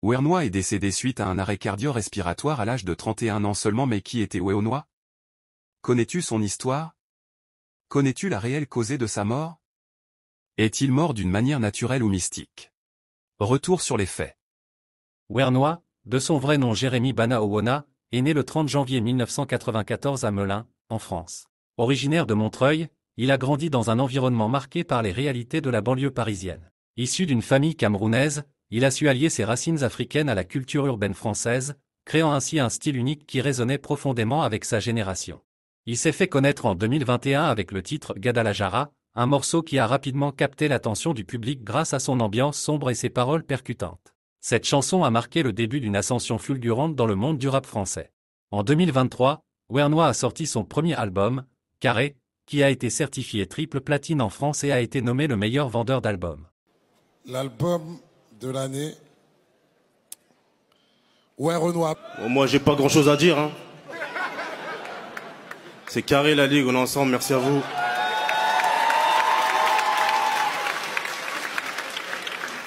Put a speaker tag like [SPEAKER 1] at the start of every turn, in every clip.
[SPEAKER 1] Werenoi est décédé suite à un arrêt cardio-respiratoire à l'âge de 31 ans seulement. Mais qui était Werenoi? Connais-tu son histoire? Connais-tu la réelle causée de sa mort? Est-il mort d'une manière naturelle ou mystique? Retour sur les faits.
[SPEAKER 2] Werenoi, de son vrai nom Jérémy Bana Owona, est né le 30 janvier 1994 à Melun, en France. Originaire de Montreuil, il a grandi dans un environnement marqué par les réalités de la banlieue parisienne. Issu d'une famille camerounaise, il a su allier ses racines africaines à la culture urbaine française, créant ainsi un style unique qui résonnait profondément avec sa génération. Il s'est fait connaître en 2021 avec le titre Gadalajara, un morceau qui a rapidement capté l'attention du public grâce à son ambiance sombre et ses paroles percutantes. Cette chanson a marqué le début d'une ascension fulgurante dans le monde du rap français. En 2023, Werenoi a sorti son premier album, Carré, qui a été certifié triple platine en France et a été nommé le meilleur vendeur d'albums.
[SPEAKER 3] L'album de l'année, Werenoi.
[SPEAKER 4] Bon, moi, j'ai pas grand-chose à dire. C'est carré la ligue, on est ensemble, merci à vous.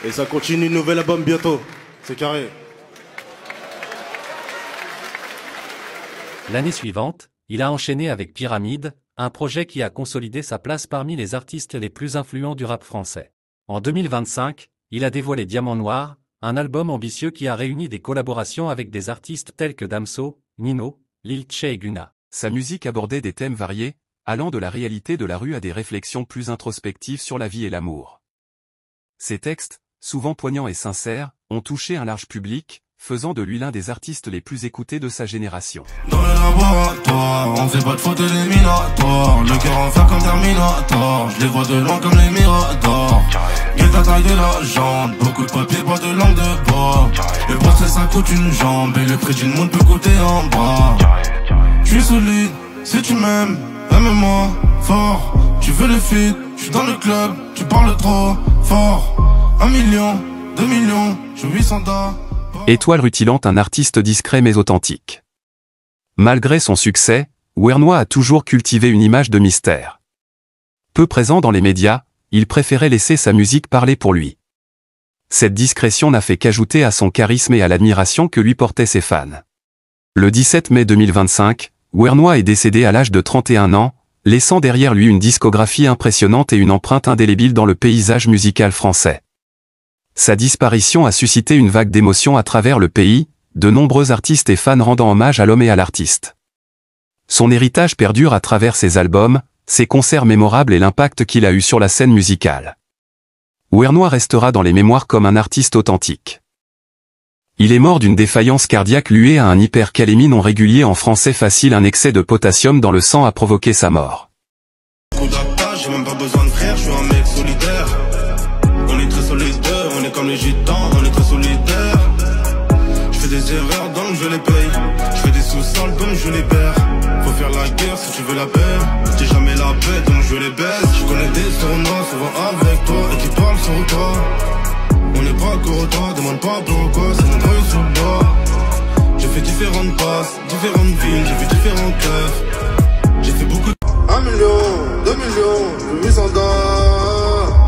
[SPEAKER 4] Et ça continue, nouvel album bientôt. C'est carré.
[SPEAKER 2] L'année suivante, il a enchaîné avec Pyramide, un projet qui a consolidé sa place parmi les artistes les plus influents du rap français. En 2025, il a dévoilé Diamant Noir, un album ambitieux qui a réuni des collaborations avec des artistes tels que Damso, Nino, Lil Che et Gunna.
[SPEAKER 1] Sa musique abordait des thèmes variés, allant de la réalité de la rue à des réflexions plus introspectives sur la vie et l'amour. Ses textes, souvent poignants et sincères, ont touché un large public, faisant de lui l'un des artistes les plus écoutés de sa génération.
[SPEAKER 5] Dans le laboratoire, on fait pas de faute éliminatoire. Le cœur en fer comme Terminator, je les vois de loin comme les miradors. Guette la taille de la jambe, beaucoup de papier, pas de langue de bois. Le bracelet ça coûte une jambe et le prix d'une montre peut coûter un bras. Je suis solide, si tu m'aimes, aime-moi fort. Tu veux le feat, je suis dans le club, tu parles trop fort. 1 million, 2 millions, je 800 dollars.
[SPEAKER 1] Étoile rutilante, un artiste discret mais authentique. Malgré son succès, Werenoi a toujours cultivé une image de mystère. Peu présent dans les médias, il préférait laisser sa musique parler pour lui. Cette discrétion n'a fait qu'ajouter à son charisme et à l'admiration que lui portaient ses fans. Le 17 mai 2025, Werenoi est décédé à l'âge de 31 ans, laissant derrière lui une discographie impressionnante et une empreinte indélébile dans le paysage musical français. Sa disparition a suscité une vague d'émotions à travers le pays, de nombreux artistes et fans rendant hommage à l'homme et à l'artiste. Son héritage perdure à travers ses albums, ses concerts mémorables et l'impact qu'il a eu sur la scène musicale. Werenoi restera dans les mémoires comme un artiste authentique. Il est mort d'une défaillance cardiaque liée à un hypercalémie non régulier, en français facile. Un excès de potassium dans le sang a provoqué sa mort.
[SPEAKER 5] Coup d'attache, j'ai même pas besoin de frère, je suis un mec solidaire. On est très solidaire, on est comme les gitans, on est très solidaire. Je fais des erreurs donc je les paye. Je fais des sous-sols donc je les perds. Faut faire la guerre si tu veux la paix. J'ai jamais la paix donc je les baisse. Je connais des sournois souvent avec toi et qui parlent sur toi. On n'est pas qu'au toi, demande pas pourquoi, c'est nombreux sous le bois. J'ai fait différentes passes, différentes villes, j'ai vu différents keufs. J'ai fait beaucoup de...
[SPEAKER 3] 1 million, 2 millions, 800 dollars.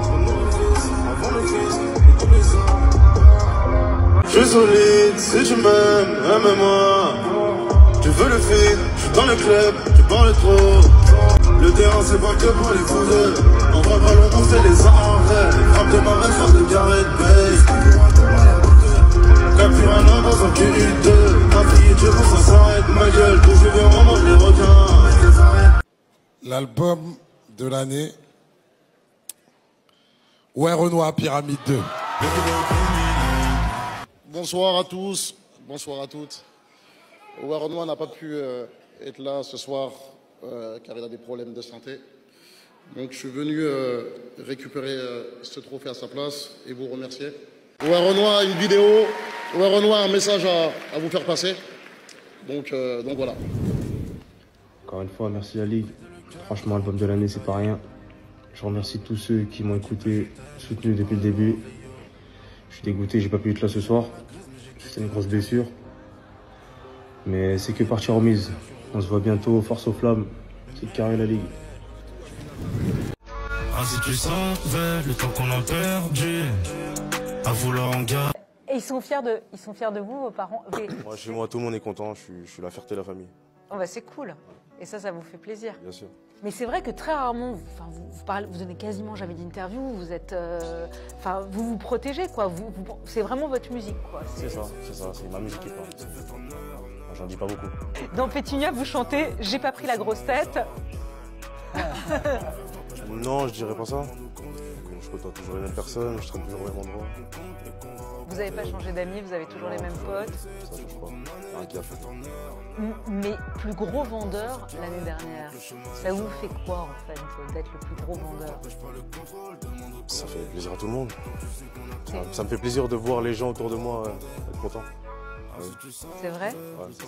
[SPEAKER 3] Je suis solide, si tu m'aimes, aime-moi. Tu veux le feed, je suis dans le club, tu parles trop. Le terrain c'est pas que pour les foudres. On va pas long, on fait les arrêts. Frappe de ma mère, force de Gareth Bale. T'as plus rien à voir, tu es deux. Ma fille, Dieu pour ça s'arrête. Ma gueule, tout je viens, on mange les requins. L'album de l'année, Werenoi, Pyramide 2.
[SPEAKER 6] Bonsoir à tous, bonsoir à toutes. Werenoi n'a pas pu être là ce soir car il a des problèmes de santé. Donc je suis venu récupérer ce trophée à sa place et vous remercier. Werenoi a une vidéo, Werenoi a un message à vous faire passer. Donc voilà.
[SPEAKER 7] Encore une fois, merci la Ligue. Franchement, l'album de l'année, c'est pas rien. Je remercie tous ceux qui m'ont écouté, soutenu depuis le début. Je suis dégoûté, j'ai pas pu être là ce soir. C'était une grosse blessure. Mais c'est que partie remise. On se voit bientôt, force aux flammes. C'est carré la Ligue.
[SPEAKER 5] Ah, si tu savais le temps qu'on a perdu à vouloir en garder.
[SPEAKER 8] Et ils sont fiers de vous, vos parents.
[SPEAKER 4] Moi, chez moi, tout le monde est content. Je suis la fierté de la famille.
[SPEAKER 8] Oh bah c'est cool. Et ça vous fait plaisir.
[SPEAKER 4] Bien sûr.
[SPEAKER 8] Mais c'est vrai que très rarement, vous donnez quasiment jamais d'interview. Vous êtes, vous protégez quoi. C'est vraiment votre musique quoi.
[SPEAKER 4] C'est ça. C'est ma musique qui parle. Moi, j'en dis pas beaucoup.
[SPEAKER 8] Dans Pétunia, vous chantez « J'ai pas pris la grosse tête ».
[SPEAKER 4] Non, je dirais pas ça. Je côtoie toujours les mêmes personnes, je traîne toujours au même endroit.
[SPEAKER 8] Vous n'avez pas changé d'amis, vous avez toujours les mêmes potes.
[SPEAKER 4] Ça change pas. Rien qui a fait.
[SPEAKER 8] Mais plus gros vendeur l'année dernière, ça vous fait quoi en fait d'être le plus gros vendeur?
[SPEAKER 4] Ça fait plaisir à tout le monde. Ça me fait plaisir de voir les gens autour de moi être contents.
[SPEAKER 8] C'est vrai?
[SPEAKER 4] Ouais, c'est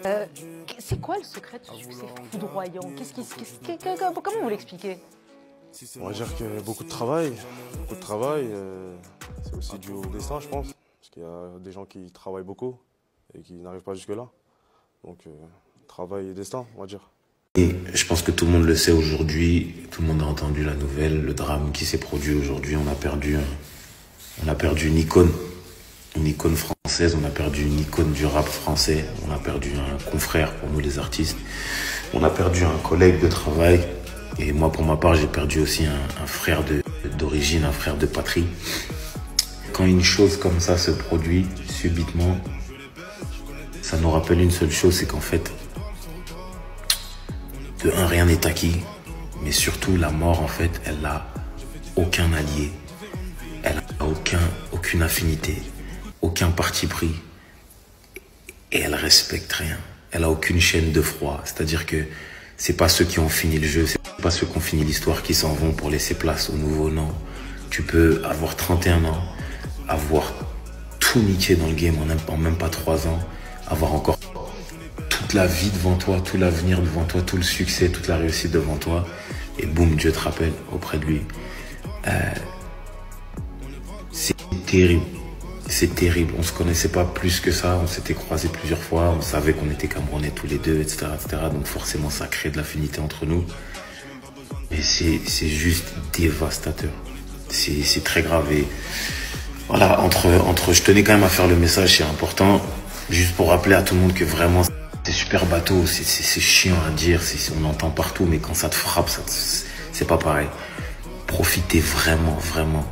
[SPEAKER 4] ça.
[SPEAKER 8] C'est quoi le secret de ce succès foudroyant? Comment vous l'expliquez?
[SPEAKER 4] On va dire qu'il y a beaucoup de travail. C'est aussi dû au destin, je pense. Parce qu'il y a des gens qui travaillent beaucoup et qui n'arrivent pas jusque-là. Donc, travail et destin, on va dire.
[SPEAKER 9] Et je pense que tout le monde le sait aujourd'hui. Tout le monde a entendu la nouvelle, le drame qui s'est produit aujourd'hui. On a perdu une icône. Une icône française, on a perdu une icône du rap français. On a perdu un confrère pour nous les artistes. On a perdu un collègue de travail. Et moi, pour ma part, j'ai perdu aussi un frère d'origine, un frère de patrie. Quand une chose comme ça se produit subitement, ça nous rappelle une seule chose, c'est qu'en fait, de un, rien n'est acquis, mais surtout la mort, en fait, elle n'a aucun allié, elle n'a aucune affinité, aucun parti pris, et elle respecte rien. Elle a aucune chaîne de froid, c'est-à-dire que c'est pas ceux qui ont fini le jeu, c'est pas ceux qui ont fini l'histoire qui s'en vont pour laisser place aux nouveaux. Non, tu peux avoir 31 ans, avoir tout niqué dans le game en même pas 3 ans, avoir encore toute la vie devant toi, tout l'avenir devant toi, tout le succès, toute la réussite devant toi, et boum, Dieu te rappelle auprès de lui. C'est terrible. C'est terrible. On se connaissait pas plus que ça. On s'était croisés plusieurs fois. On savait qu'on était Camerounais tous les deux, etc., etc. Donc forcément, ça crée de l'affinité entre nous. Mais c'est juste dévastateur. C'est très grave. Et voilà, je tenais quand même à faire le message, c'est important. Juste pour rappeler à tout le monde que vraiment, c'est super bateau. C'est chiant à dire. On entend partout. Mais quand ça te frappe, c'est pas pareil. Profitez vraiment, vraiment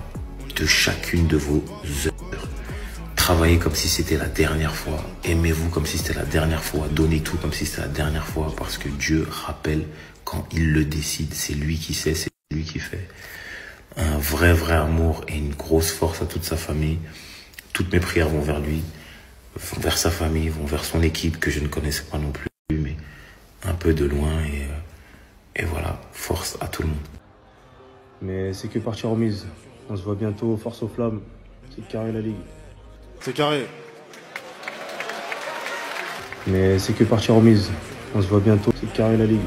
[SPEAKER 9] de chacune de vos heures. Travaillez comme si c'était la dernière fois. Aimez-vous comme si c'était la dernière fois. Donnez tout comme si c'était la dernière fois. Parce que Dieu rappelle quand il le décide. C'est lui qui sait, c'est lui qui fait. Un vrai amour et une grosse force à toute sa famille. Toutes mes prières vont vers lui, vont vers sa famille, vont vers son équipe que je ne connaissais pas non plus, mais un peu de loin. Et voilà, force à tout le monde.
[SPEAKER 7] Mais c'est que partie remise. On se voit bientôt, force aux flammes. C'est carré la ligue.
[SPEAKER 4] C'est carré.
[SPEAKER 7] Mais c'est que partie remise. On se voit bientôt, c'est carré la ligue.